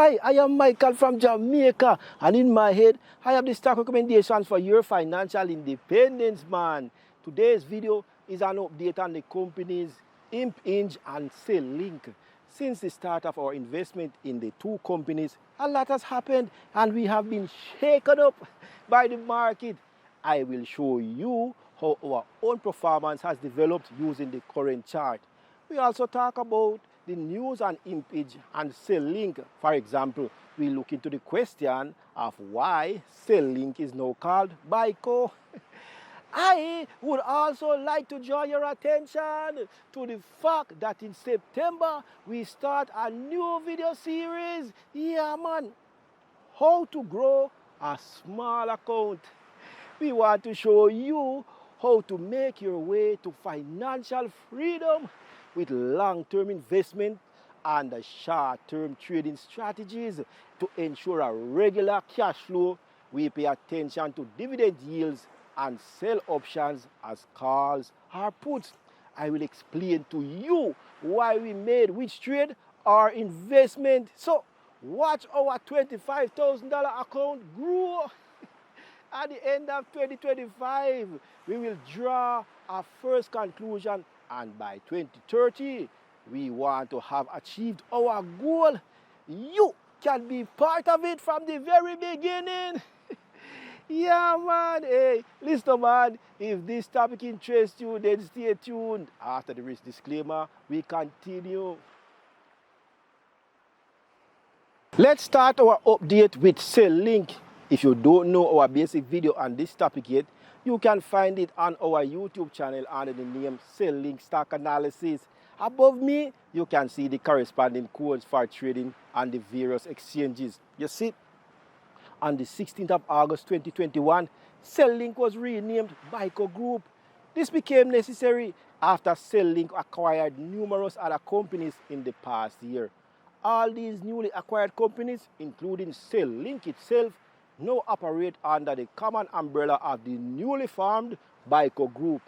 Hi, I am Michael from Jamaica, and in my head, I have the stock recommendations for your financial independence, man. Today's video is an update on the companies IMPINJ and CELLINK. Since the start of our investment in the two companies, a lot has happened and we have been shaken up by the market. I will show you how our own performance has developed using the current chart. We also talk about the news on IMPINJ and CELLINK. For example, we look into the question of why CELLINK is now called BICO. I would also like to draw your attention to the fact that in September we start a new video series. Yeah, man. How to grow a small account. We want to show you how to make your way to financial freedom with long-term investment and short-term trading strategies to ensure a regular cash flow. We pay attention to dividend yields and sell options as calls or puts. I will explain to you why we made which trade or investment. So watch our $25,000 account grow. At the end of 2025, we will draw our first conclusion, and by 2030, we want to have achieved our goal. You can be part of it from the very beginning. Yeah, man. Hey, listen, man. If this topic interests you, then stay tuned. After the risk disclaimer, we continue. Let's start our update with CELLINK. If you don't know our basic video on this topic yet, you can find it on our YouTube channel under the name CELLINK Stock Analysis. Above me, you can see the corresponding codes for trading on the various exchanges. You see, on the 16th of August 2021, CELLINK was renamed BICO Group. This became necessary after CELLINK acquired numerous other companies in the past year. All these newly acquired companies, including CELLINK itself, now operate under the common umbrella of the newly formed BICO Group.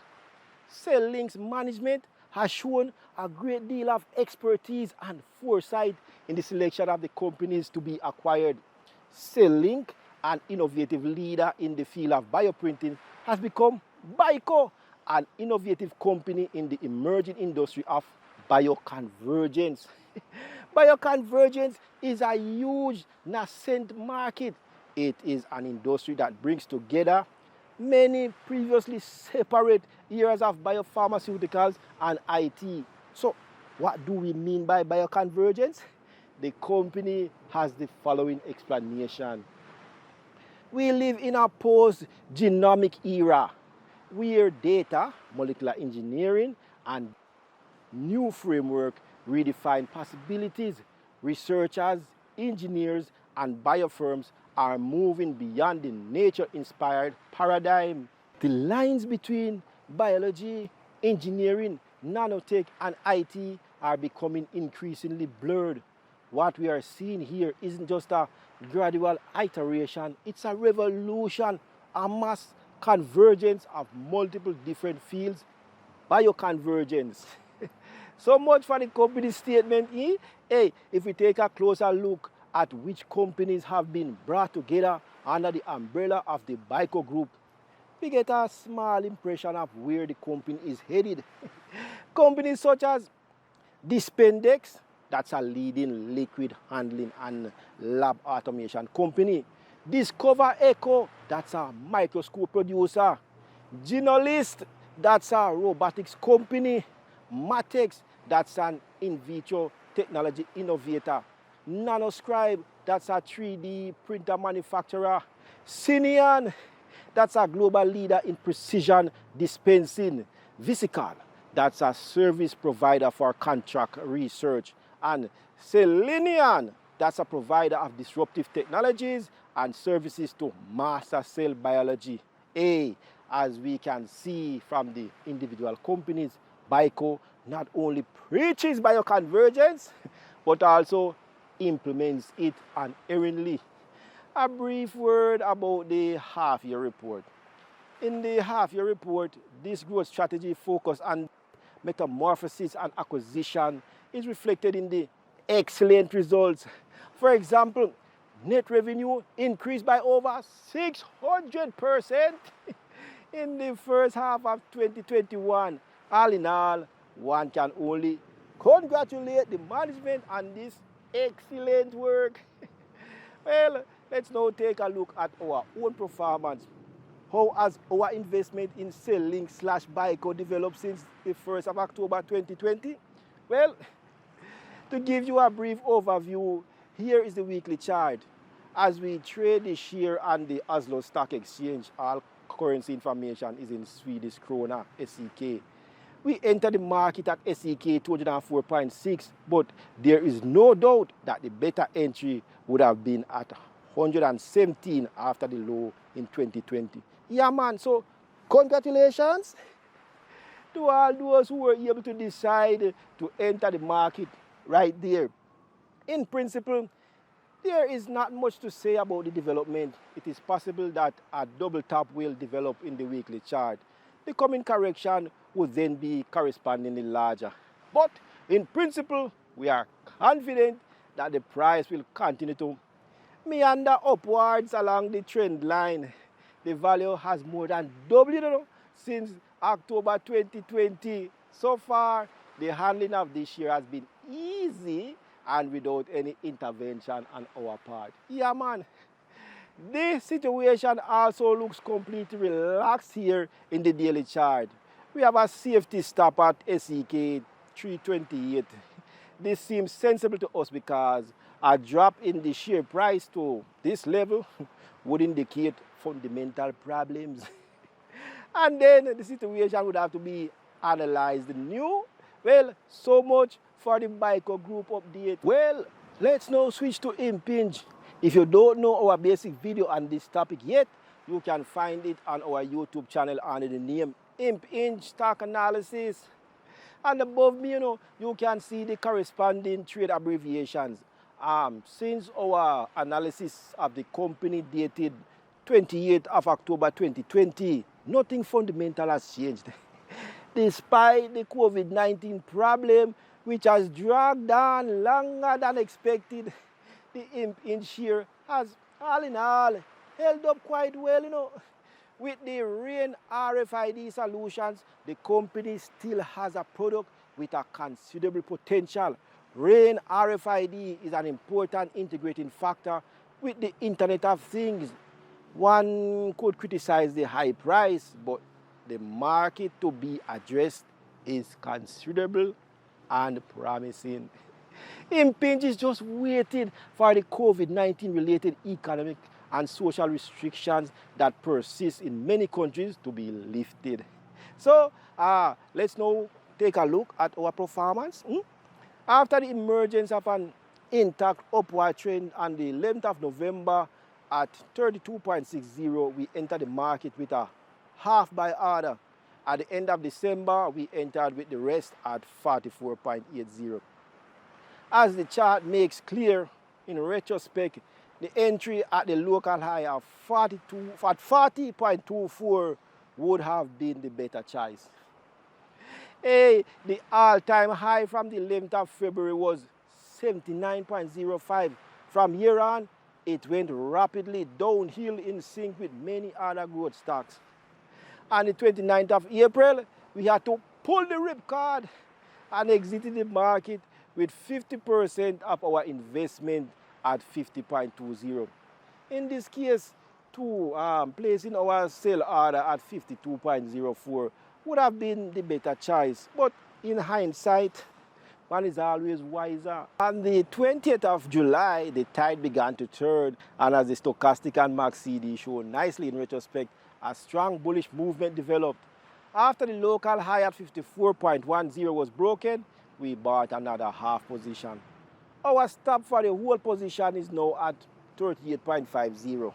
CELLINK's management has shown a great deal of expertise and foresight in the selection of the companies to be acquired. CELLINK, an innovative leader in the field of bioprinting, has become BICO, an innovative company in the emerging industry of bioconvergence. Bioconvergence is a huge nascent market. It is an industry that brings together many previously separate areas of biopharmaceuticals and IT. So, what do we mean by bioconvergence? The company has the following explanation. We live in a post-genomic era where data, molecular engineering, and new framework redefine possibilities. Researchers, engineers, and biofirms are moving beyond the nature-inspired paradigm. The lines between biology, engineering, nanotech, and IT are becoming increasingly blurred. What we are seeing here isn't just a gradual iteration, it's a revolution, a mass convergence of multiple different fields. Bioconvergence. So much for the company statement. Hey, if we take a closer look at which companies have been brought together under the umbrella of the BICO Group, we get a small impression of where the company is headed. Companies such as Dispendex, that's a leading liquid handling and lab automation company. Discover Echo, that's a microscope producer. Genolist, that's a robotics company. Matex, that's an in vitro technology innovator. Nanoscribe, that's a 3D printer manufacturer. Cineon, that's a global leader in precision dispensing. Visical, that's a service provider for contract research. And Selenian, that's a provider of disruptive technologies and services to master cell biology. As we can see from the individual companies, BICO not only preaches bioconvergence, but also implements it unerringly. A brief word about the half-year report. In the half-year report, this growth strategy focus on metamorphosis and acquisition is reflected in the excellent results. For example, net revenue increased by over 600% in the first half of 2021. All in all, one can only congratulate the management on this excellent work. Well, let's now take a look at our own performance. How has our investment in CELLINK/BICO developed since the 1st of October 2020? Well, to give you a brief overview, here is the weekly chart. As we trade the share on the Oslo Stock Exchange, all currency information is in Swedish krona, SEK. We entered the market at SEK 204.6, but there is no doubt that the better entry would have been at 117 after the low in 2020. Yeah, man, so congratulations to all those who were able to decide to enter the market right there. In principle, there is not much to say about the development. It is possible that a double top will develop in the weekly chart. The coming correction would then be correspondingly larger. But in principle, we are confident that the price will continue to meander upwards along the trend line. The value has more than doubled since October 2020. So far, the handling of this share has been easy and without any intervention on our part. Yeah, man. The situation also looks completely relaxed here in the daily chart. We have a safety stop at SEK 328. This seems sensible to us because a drop in the share price to this level would indicate fundamental problems. And then the situation would have to be analyzed new. Well, so much for the BICO Group update. Well, let's now switch to IMPINJ. If you don't know our basic video on this topic yet, you can find it on our YouTube channel under the name IMPINJ Stock Analysis. And above me, you can see the corresponding trade abbreviations. Since our analysis of the company dated 28th of October 2020, nothing fundamental has changed. Despite the COVID-19 problem, which has dragged on longer than expected, the IMPINJ share has, all in all, held up quite well, With the RAIN RFID solutions, the company still has a product with a considerable potential. RAIN RFID is an important integrating factor with the Internet of Things. One could criticize the high price, but the market to be addressed is considerable and promising. IMPINJ is just waiting for the COVID-19 related economic and social restrictions that persist in many countries to be lifted. So let's now take a look at our performance. After the emergence of an intact upward trend on the 11th of November at 32.60, we entered the market with a half buy order. At the end of December, we entered with the rest at 44.80. As the chart makes clear, in retrospect, the entry at the local high of 40.24 would have been the better choice. The all-time high from the 11th of February was 79.05. From here on, it went rapidly downhill in sync with many other growth stocks. On the 29th of April, we had to pull the ripcord and exited the market with 50% of our investment at 50.20. In this case, placing our sell order at 52.04 would have been the better choice. But in hindsight, one is always wiser. On the 20th of July, the tide began to turn, and as the stochastic and MACD show nicely in retrospect, a strong bullish movement developed. After the local high at 54.10 was broken, we bought another half position. Our stop for the whole position is now at 38.50.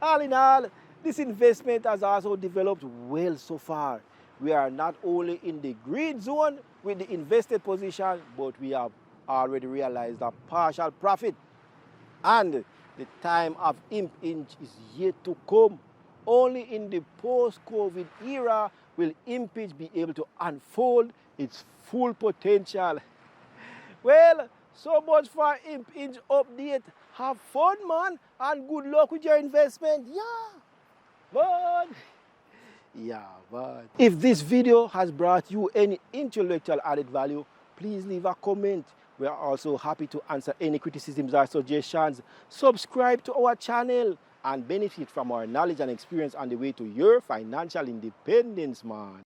All in all, this investment has also developed well so far. We are not only in the green zone with the invested position, but we have already realized a partial profit. And the time of IMPINJ is yet to come. Only in the post-COVID era will IMPINJ be able to unfold its full potential. Well, So much for Impinj update. Have fun, man, and good luck with your investment. Yeah, man. Yeah, man. If this video has brought you any intellectual added value, please leave a comment. We are also happy to answer any criticisms or suggestions. Subscribe to our channel and benefit from our knowledge and experience on the way to your financial independence, man.